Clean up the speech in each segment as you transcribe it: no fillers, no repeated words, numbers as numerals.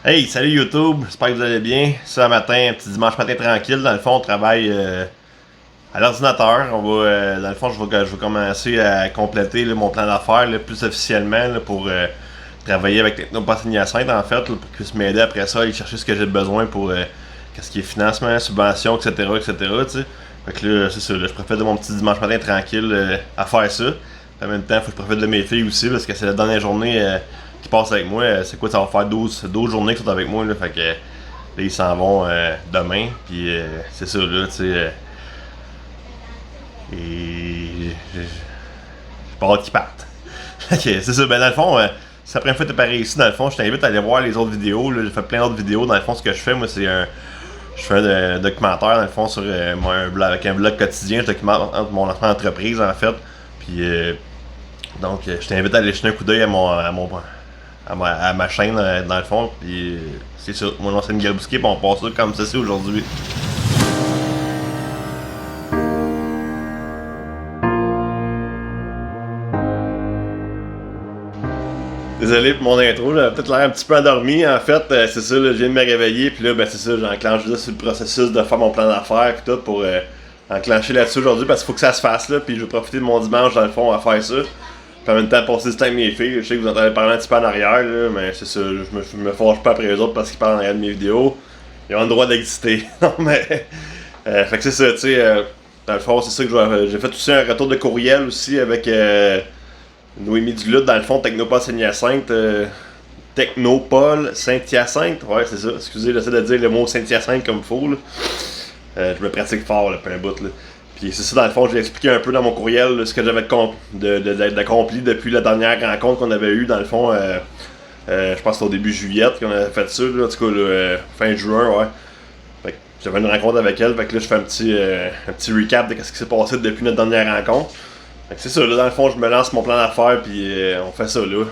Hey, salut YouTube, j'espère que vous allez bien. Ce matin, un petit dimanche matin tranquille. Dans le fond, on travaille à l'ordinateur. Dans le fond, je vais commencer à compléter là, mon plan d'affaires là, plus officiellement là, pour travailler avec Technopass Hyacinthe en fait, là, pour qu'ils puissent m'aider après ça à aller chercher ce que j'ai besoin pour qu'est-ce qui est financement, subvention, etc. etc. T'sais. Fait que là, c'est ça, là, je profite de mon petit dimanche matin tranquille à faire ça. En même temps, il faut que je profite de mes filles aussi parce que c'est la dernière journée qui passe avec moi. C'est quoi, ça va faire 12 journées qu'ils sont avec moi. Là, fait que là, ils s'en vont demain. Puis c'est ça, là, tu sais. Et j'ai pas hâte qu'ils partent. Ok, c'est ça. Ben, dans le fond, c'est la première fois que t'es pareil ici. Dans le fond, je t'invite à aller voir les autres vidéos. Là. J'ai fait plein d'autres vidéos. Dans le fond, ce que je fais, moi, c'est je fais un documentaire, dans le fond, sur avec un vlog quotidien. Je documente mon lancement d'entreprise, en fait. Puis, donc, je t'invite à aller jeter un coup d'œil à ma chaîne, dans le fond. Puis, c'est ça. Mon nom, c'est Miguel Bousquet. Puis, on passe ça comme ça, c'est aujourd'hui. Désolé pour mon intro, j'avais peut-être l'air un petit peu endormi. En fait, c'est ça, là, je viens de me réveiller, puis là, ben c'est ça, j'enclenche juste sur le processus de faire mon plan d'affaires, puis tout, pour enclencher là-dessus aujourd'hui, parce qu'il faut que ça se fasse, là, puis je vais profiter de mon dimanche, dans le fond, à faire ça. Puis en même temps, passer du temps avec mes filles. Je sais que vous entendez parler un petit peu en arrière, là, mais c'est ça, je me fâche pas après eux autres parce qu'ils parlent en arrière de mes vidéos. Ils ont le droit d'exister. Non, mais. Fait que c'est ça, tu sais, dans le fond, c'est ça que j'ai fait aussi un retour de courriel aussi avec. Noémie Duluth, dans le fond, Technopass Hyacinthe. Technopole Saint-Hyacinthe. Ouais, c'est ça. Excusez, j'essaie de dire le mot Saint-Hyacinthe comme il faut. Là. Je me pratique fort, là, peu un bout. Là. Puis c'est ça, dans le fond, j'ai expliqué un peu dans mon courriel là, ce que j'avais accompli depuis la dernière rencontre qu'on avait eue. Dans le fond, je pense que c'était au début juillet qu'on avait fait ça. Là, en tout cas, là, fin juin, ouais. Fait que j'avais une rencontre avec elle. Fait que là, je fais un petit recap de ce qui s'est passé depuis notre dernière rencontre. Fait que c'est ça, là, dans le fond, je me lance mon plan d'affaires, puis on fait ça, là.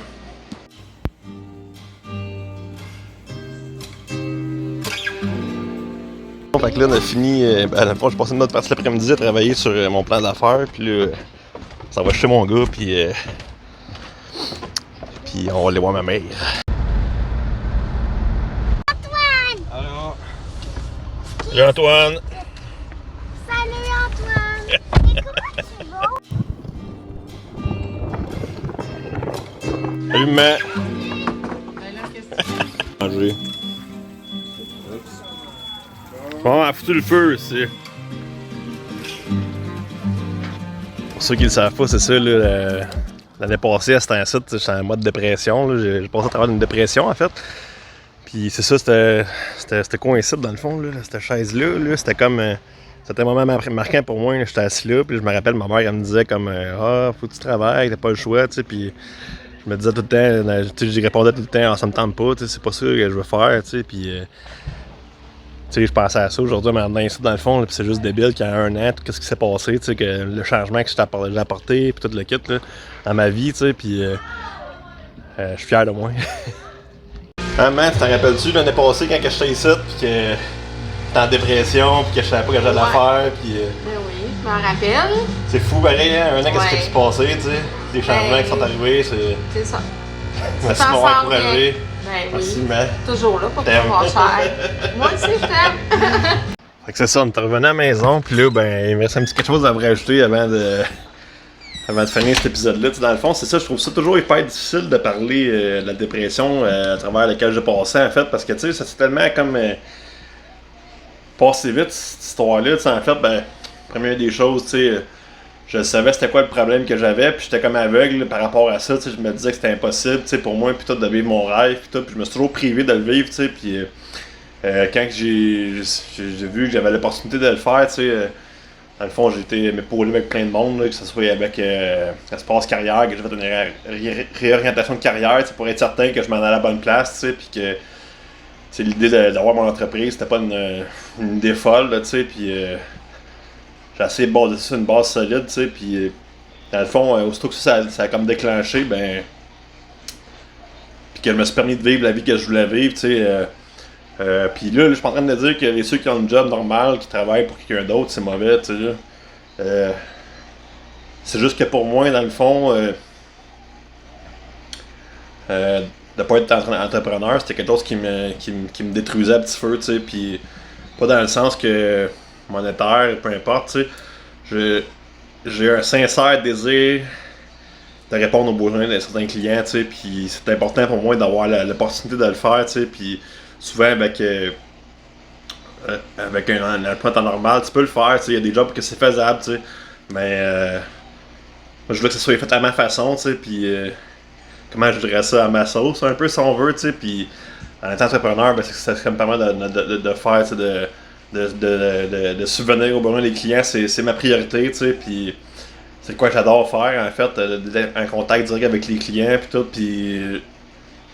Fait que là, on a fini, dans le fond, j'ai passé une autre partie de l'après-midi à travailler sur mon plan d'affaires, puis là, ça va chez mon gars, puis on va aller voir ma mère. Antoine! Alors. Salut Antoine! Salut Antoine! Et comment tu vas? Salut maman! Manger. Bon, on a foutu le feu ici. Pour ceux qui le savent pas, c'est ça, là, l'année passée à cet temps-ci, j'étais en mode dépression. Là, j'ai passé à travers une dépression en fait. Puis c'est ça, c'était coïncide dans le fond, là, cette chaise-là. Là, c'était comme. C'était un moment marquant pour moi. J'étais assis là, puis je me rappelle, ma mère, elle me disait comme ah, faut que tu travailles, t'as pas le choix, tu sais. Puis je me disais tout le temps, je répondais tout le temps, ah, ça me tente pas, c'est pas ça que je veux faire, tu sais. Puis tu sais, je pensais à ça aujourd'hui, maintenant, ça, dans le fond, là, puis c'est juste débile qu'il y a un an, tout ce qui s'est passé, tu sais, que le changement que j'ai apporté, puis tout le kit, là, dans ma vie, tu sais, puis je suis fier de moi. Maman, tu t'en rappelles-tu l'année passée quand j'étais ici, puis que j'étais en dépression, puis que je savais pas que j'allais la faire, puis. Ben oui, je m'en rappelle. C'est fou, pareil, hein, un an, qu'est-ce qui s'est passé, tu sais, des changements qui sont arrivés, c'est. C'est ça. Merci de m'avoir encouragé. Ben Merci, oui. maman. Toujours là pour pouvoir cher. Moi aussi, je t'aime. Fait que c'est ça, on est revenu à la maison, puis là, ben, il me reste un petit quelque chose à vous rajouter avant de finir cet épisode-là. Tu sais, dans le fond, c'est ça, je trouve ça toujours hyper difficile de parler de la dépression à travers laquelle j'ai passé, en fait, parce que, tu sais, ça s'est tellement comme passé vite, cette histoire-là. Tu sais, en fait, ben, première des choses, tu sais, je savais c'était quoi le problème que j'avais, puis j'étais comme aveugle là, par rapport à ça, tu sais, je me disais que c'était impossible, tu sais, pour moi, puis tout, de vivre mon rêve, puis tout, puis je me suis toujours privé de le vivre, tu sais, puis quand j'ai vu que j'avais l'opportunité de le faire, tu sais, dans le fond, j'ai été m'épauler avec plein de monde, là, que ce soit avec Espace Carrière, que j'ai fait une réorientation de carrière, tu sais, pour être certain que je m'en allais à la bonne place, tu sais, puis que, tu sais, l'idée d'avoir mon entreprise, c'était pas une idée folle, là, tu sais, puis j'ai essayé de baser ça une base solide, tu sais, puis dans le fond, aussitôt que ça a comme déclenché, ben, puis que je me suis permis de vivre la vie que je voulais vivre, tu sais, puis là, je suis pas en train de dire que ceux qui ont un job normal, qui travaillent pour quelqu'un d'autre, c'est mauvais, tu sais, là. C'est juste que pour moi, dans le fond, de pas être entrepreneur, c'était quelque chose qui me détruisait à petit feu, tu sais, puis pas dans le sens que monétaire, peu importe, tu sais. J'ai un sincère désir de répondre aux besoins de certains clients, tu sais, puis c'est important pour moi d'avoir l'opportunité de le faire, tu sais, puis souvent avec un emploi temps normal, tu peux le faire, tu sais, il y a des jobs que c'est faisable, tu sais, mais moi, je veux que ça soit fait à ma façon, tu sais, puis comment je dirais ça, à ma sauce, un peu, si on veut, tu sais, puis en étant entrepreneur, ben, ça me permet de faire, tu sais, de subvenir aux besoins des clients, c'est ma priorité, tu sais, puis c'est quoi que j'adore faire, en fait, un contact direct avec les clients, puis tout, puis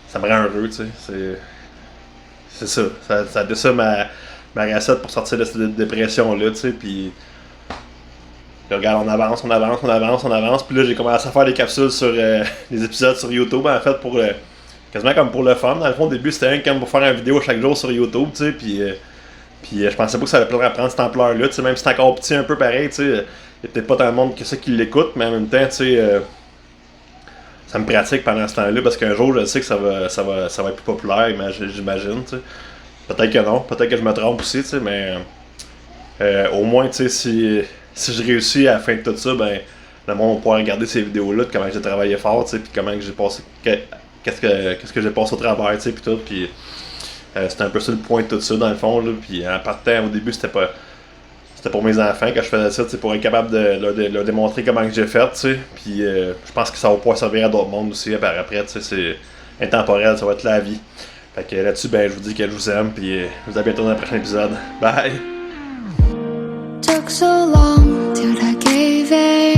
ça me rend heureux, tu sais, c'est ça, ça a été ça ma recette pour sortir de cette dépression-là, tu sais, puis regarde, on avance, puis là j'ai commencé à faire des capsules sur des épisodes sur YouTube, en fait, pour quasiment comme pour le fun. Dans le fond, au début, c'était un comme pour faire une vidéo chaque jour sur YouTube, tu sais, puis je pensais pas que ça allait prendre cette ampleur-là, tu sais, même si c'est encore petit un peu pareil, tu sais, il y a peut-être pas tant de monde que ça qui l'écoute, mais en même temps, tu sais, ça me pratique pendant ce temps-là, parce qu'un jour, je sais que ça va être plus populaire, j'imagine, tu sais. Peut-être que non, peut-être que je me trompe aussi, tu sais, mais au moins, tu sais, si je réussis à la fin de tout ça, ben, le monde va pouvoir regarder ces vidéos-là, de comment j'ai travaillé fort, tu sais, puis comment que j'ai passé, qu'est-ce que j'ai passé au travers, tu sais, puis tout, puis c'était un peu ça le point de tout ça, dans le fond, là, puis en partant, au début, c'était pour mes enfants que je faisais ça, tu sais, pour être capable de leur démontrer comment que j'ai fait, tu sais, puis je pense que ça va pouvoir servir à d'autres mondes aussi, par après, tu sais, c'est intemporel, ça va être la vie. Fait que là-dessus, ben, je vous dis que je vous aime, puis je vous dis à bientôt dans le prochain épisode. Bye! Took so long till I gave in.